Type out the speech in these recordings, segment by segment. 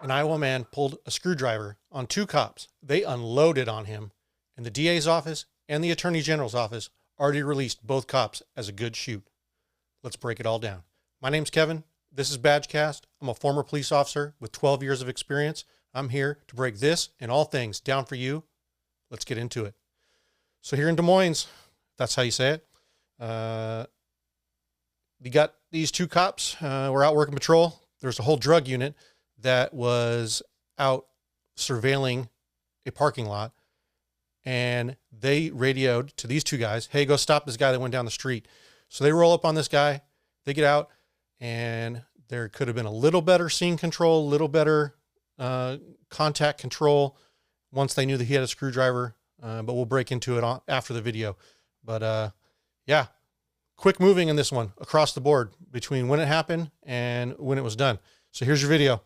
an Iowa man pulled a screwdriver on 2 cops. They unloaded on him, and the DA's office and the Attorney General's office already released both cops as a good shoot. Let's break it all down. My name's Kevin. This is Badgecast. I'm a former police officer with 12 years of experience. I'm here to break this and all things down for you. Let's get into it. So here in Des Moines, that's how you say it. You got these 2 cops. We're out working patrol. There's a whole drug unit that was out surveilling a parking lot, and they radioed to these 2 guys, hey, go stop this guy that went down the street. So they roll up on this guy, they get out, and there could have been a little better scene control, a little better contact control once they knew that he had a screwdriver, but we'll break into it after the video. But yeah, quick moving in this one across the board between when it happened and when it was done. So here's your video.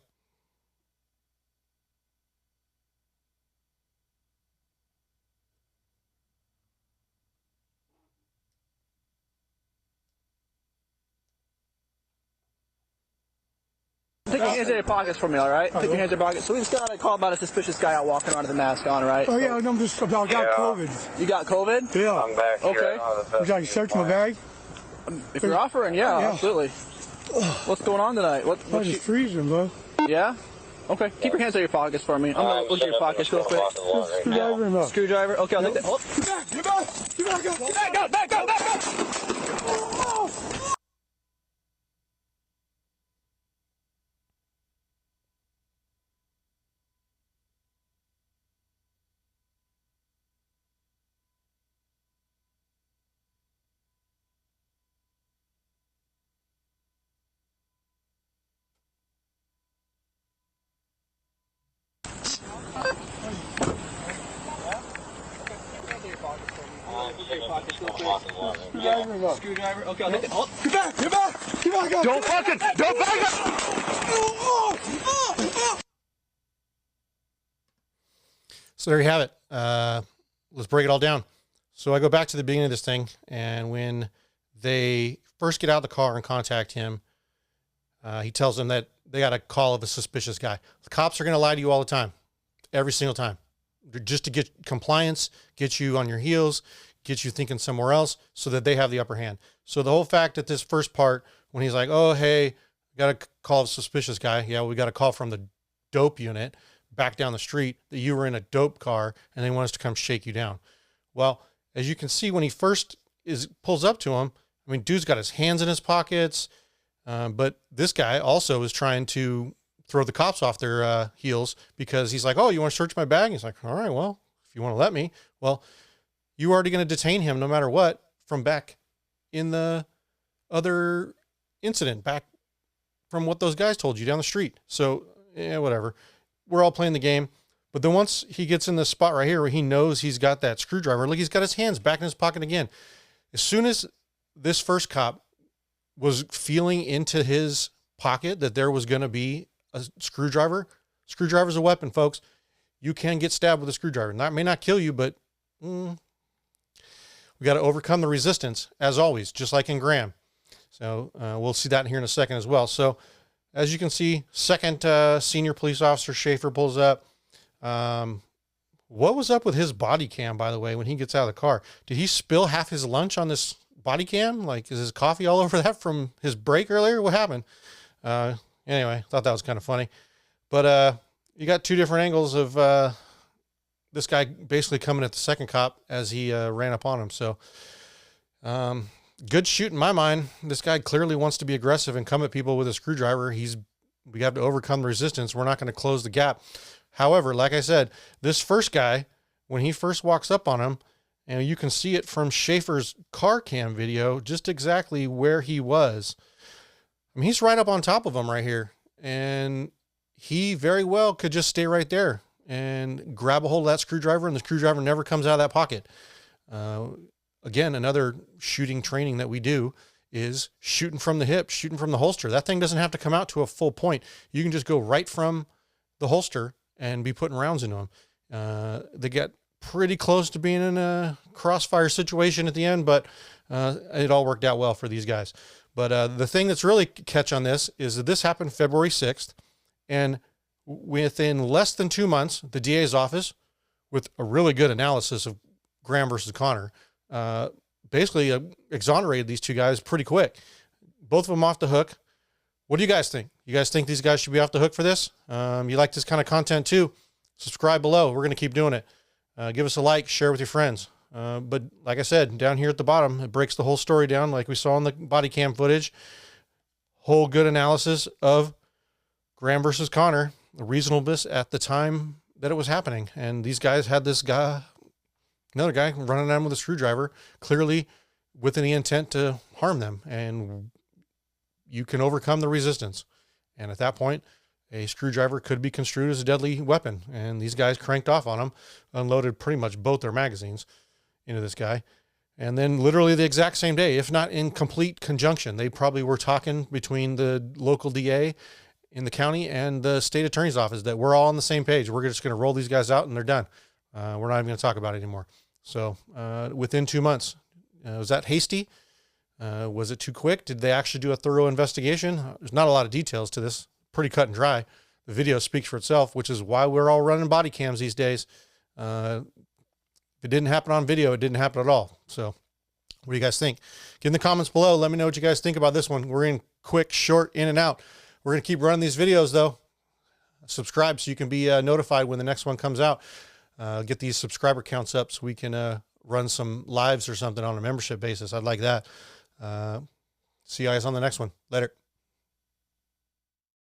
Take your hands in your pockets for me, all right? Take your hands in your pockets. So we just got a call about a suspicious guy out walking around with a mask on, right? Oh, yeah, I'm just about got COVID. You got COVID? Yeah. I'm back here. Okay. Would you like to search my bag? If you're offering, yeah, Yeah. absolutely. What's going on tonight? I'm just freezing, bro. Yeah? Okay. Keep your hands in your pockets for me. I'm going to look at your pockets real quick. Screwdriver in there. Screwdriver? Okay, I'll take that. Hold. Get back! Get back! Get back up! Get back up! Back up! Back up! Screwdriver. Okay, I'll take that. Hold. Get back! Get back! Get back up! Don't back up! So there you have it. Let's break it all down. So I go back to the beginning of this thing, and when they first get out of the car and contact him, he tells them that they got a call of a suspicious guy. The cops are going to lie to you all the time, every single time, just to get compliance, get you on your heels, get you thinking somewhere else so that they have the upper hand. So the whole fact that this first part, when he's like, oh, hey, got a call of a suspicious guy. Yeah, we got a call from the dope unit back down the street that you were in a dope car and they want us to come shake you down. Well, as you can see, when he first pulls up to him, I mean, dude's got his hands in his pockets, but this guy also is trying to throw the cops off their heels because he's like, oh, you want to search my bag? He's like, all right, well, if you want to let me. Well, you are already going to detain him no matter what from back in the other incident, back from what those guys told you down the street. So, yeah, whatever. We're all playing the game. But then once he gets in this spot right here where he knows he's got that screwdriver, look, he's got his hands back in his pocket again. As soon as this first cop was feeling into his pocket that there was going to be a screwdriver, screwdriver's a weapon, folks. You can get stabbed with a screwdriver. That may not kill you, but we got to overcome the resistance, as always, just like in Graham. So we'll see that here in a second as well. So as you can see, second senior police officer Shaffer pulls up. What was up with his body cam, by the way, when he gets out of the car? Did he spill half his lunch on this body cam? Like, is his coffee all over that from his break earlier? What happened? Anyway, thought that was kind of funny. But you got 2 different angles of this guy basically coming at the second cop as he ran up on him. So good shoot in my mind. This guy clearly wants to be aggressive and come at people with a screwdriver. We have to overcome the resistance. We're not going to close the gap. However, like I said, this first guy, when he first walks up on him, and you can see it from Shaffer's car cam video, just exactly where he was. I mean, he's right up on top of him right here. And he very well could just stay right there and grab a hold of that screwdriver, and the screwdriver never comes out of that pocket. Again, another shooting training that we do is shooting from the hip, shooting from the holster. That thing doesn't have to come out to a full point. You can just go right from the holster and be putting rounds into them. They get pretty close to being in a crossfire situation at the end, but it all worked out well for these guys. But the thing that's really catch on this is that this happened February 6th. And Within less than 2 months, the DA's office, with a really good analysis of Graham versus Connor, basically exonerated these two guys pretty quick. Both of them off the hook. What do you guys think? You guys think these guys should be off the hook for this? You like this kind of content too? Subscribe below. We're going to keep doing it. Give us a like, share with your friends. But like I said, down here at the bottom, it breaks the whole story down like we saw in the body cam footage. Whole good analysis of Graham versus Connor, the reasonableness at the time that it was happening. And these guys had this guy, another guy running at them with a screwdriver, clearly with any intent to harm them. And you can overcome the resistance. And at that point, a screwdriver could be construed as a deadly weapon. And these guys cranked off on him, unloaded pretty much both their magazines into this guy. And then literally the exact same day, if not in complete conjunction, they probably were talking between the local DA in the county and the state attorney's office that we're all on the same page. We're just going to roll these guys out and they're done. We're not even going to talk about it anymore. So within 2 months, was that hasty? Was it too quick? Did they actually do a thorough investigation? There's not a lot of details to this. Pretty cut and dry. The video speaks for itself, which is why we're all running body cams these days. If it didn't happen on video, it didn't happen at all. So what do you guys think? Get in the comments below. Let me know what you guys think about this one. We're in quick, short, in and out. We're going to keep running these videos though. Subscribe so you can be notified when the next one comes out. Get these subscriber counts up so we can run some lives or something on a membership basis. I'd like that. See you guys on the next one. Later.